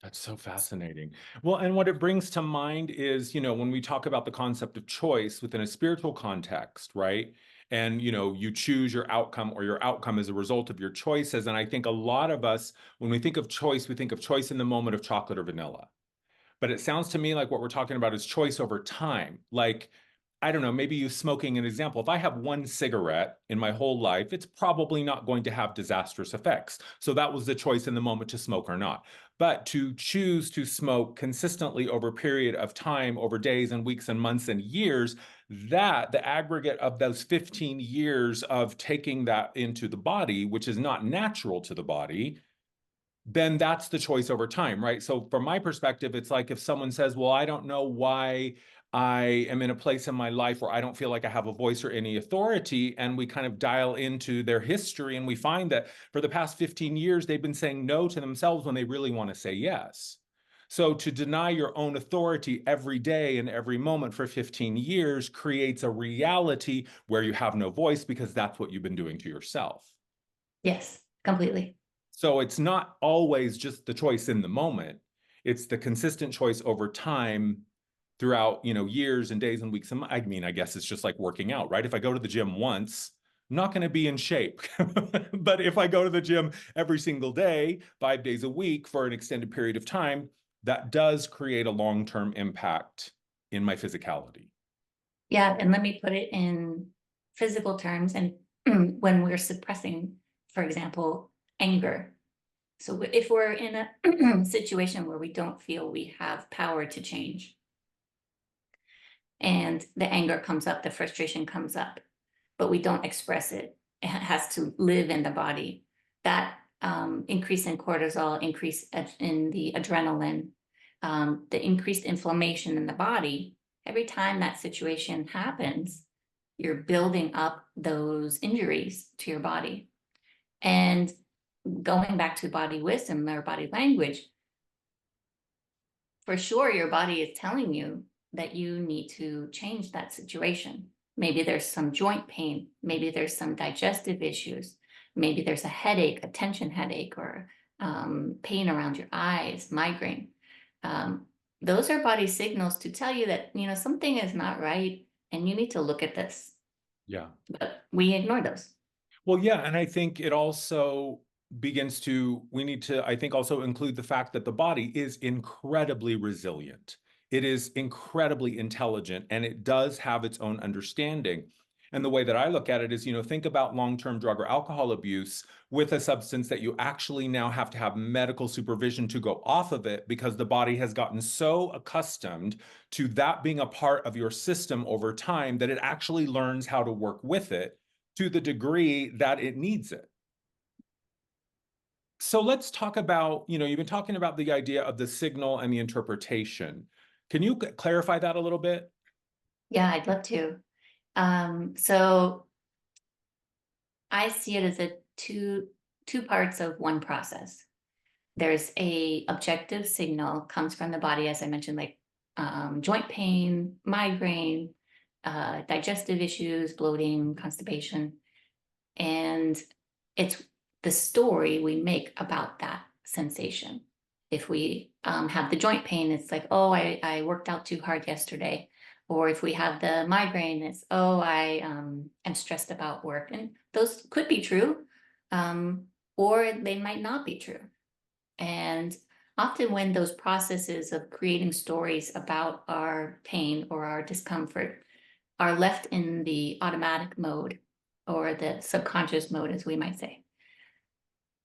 That's so fascinating. Well, and what it brings to mind is, when we talk about the concept of choice within a spiritual context, right? And, you choose your outcome or your outcome is a result of your choices. And I think a lot of us, when we think of choice, we think of choice in the moment of chocolate or vanilla. But it sounds to me like what we're talking about is choice over time. Like, I don't know, maybe you smoking an example. If I have one cigarette in my whole life, it's probably not going to have disastrous effects. So that was the choice in the moment to smoke or not. But to choose to smoke consistently over a period of time, over days and weeks and months and years, that the aggregate of those 15 years of taking that into the body, which is not natural to the body, then that's the choice over time, right? So from my perspective, it's like if someone says, well, I don't know why I am in a place in my life where I don't feel like I have a voice or any authority, and we kind of dial into their history and we find that for the past 15 years, they've been saying no to themselves when they really want to say yes. So to deny your own authority every day and every moment for 15 years creates a reality where you have no voice because that's what you've been doing to yourself. Yes, completely. So it's not always just the choice in the moment. It's the consistent choice over time throughout, years and days and weeks. And I mean, I guess it's just like working out, right? If I go to the gym once, I'm not going to be in shape. But if I go to the gym every single day, 5 days a week for an extended period of time, that does create a long-term impact in my physicality. Yeah, and let me put it in physical terms. And when we're suppressing, for example, anger. So if we're in a situation where we don't feel we have power to change, and the anger comes up, the frustration comes up, but we don't express it, it has to live in the body. That increase in cortisol, increase in the adrenaline, the increased inflammation in the body, every time that situation happens, you're building up those injuries to your body. And going back to body wisdom or body language, for sure your body is telling you that you need to change that situation. Maybe there's some joint pain, maybe there's some digestive issues, maybe there's a headache, a tension headache, or pain around your eyes, migraine. um, those are body signals to tell you that something is not right and you need to look at this, Yeah. but we ignore those. Well, yeah, and I think it also we need to, I think, also include the fact that the body is incredibly resilient. It is incredibly intelligent and it does have its own understanding. And the way that I look at it is, think about long-term drug or alcohol abuse with a substance that you actually now have to have medical supervision to go off of it because the body has gotten so accustomed to that being a part of your system over time that it actually learns how to work with it to the degree that it needs it. So let's talk about, you've been talking about the idea of the signal and the interpretation. Can you clarify that a little bit? Yeah, I'd love to. So I see it as a two parts of one process. There's a objective signal comes from the body, as I mentioned, like joint pain, migraine, digestive issues, bloating, constipation, and it's the story we make about that sensation. If we have the joint pain, it's like, oh, I worked out too hard yesterday. Or if we have the migraine, it's, oh, I am stressed about work. And those could be true, or they might not be true. And often, when those processes of creating stories about our pain or our discomfort are left in the automatic mode or the subconscious mode, as we might say,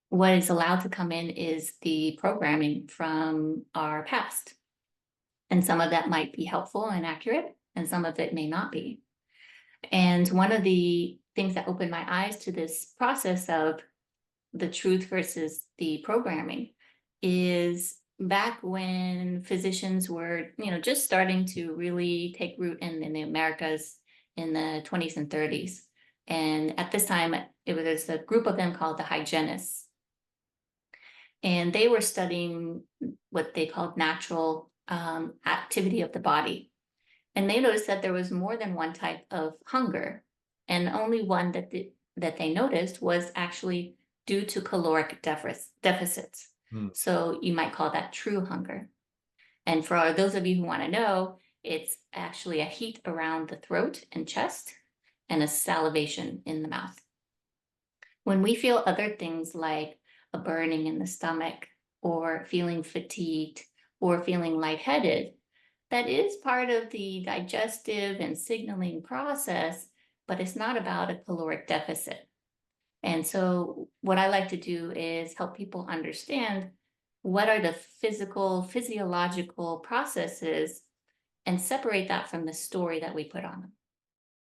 what is allowed to come in is the programming from our past. And some of that might be helpful and accurate, and some of it may not be. And one of the things that opened my eyes to this process of the truth versus the programming is back when physicians were, just starting to really take root in the Americas in the 20s and 30s. And at this time, there's a group of them called the hygienists. And they were studying what they called natural activity of the body. And they noticed that there was more than one type of hunger. And only one that they noticed was actually due to caloric deficits. Mm. So you might call that true hunger. And for those of you who want to know, it's actually a heat around the throat and chest and a salivation in the mouth. When we feel other things like a burning in the stomach or feeling fatigued or feeling lightheaded, that is part of the digestive and signaling process, but it's not about a caloric deficit. And so what I like to do is help people understand what are the physiological processes and separate that from the story that we put on them.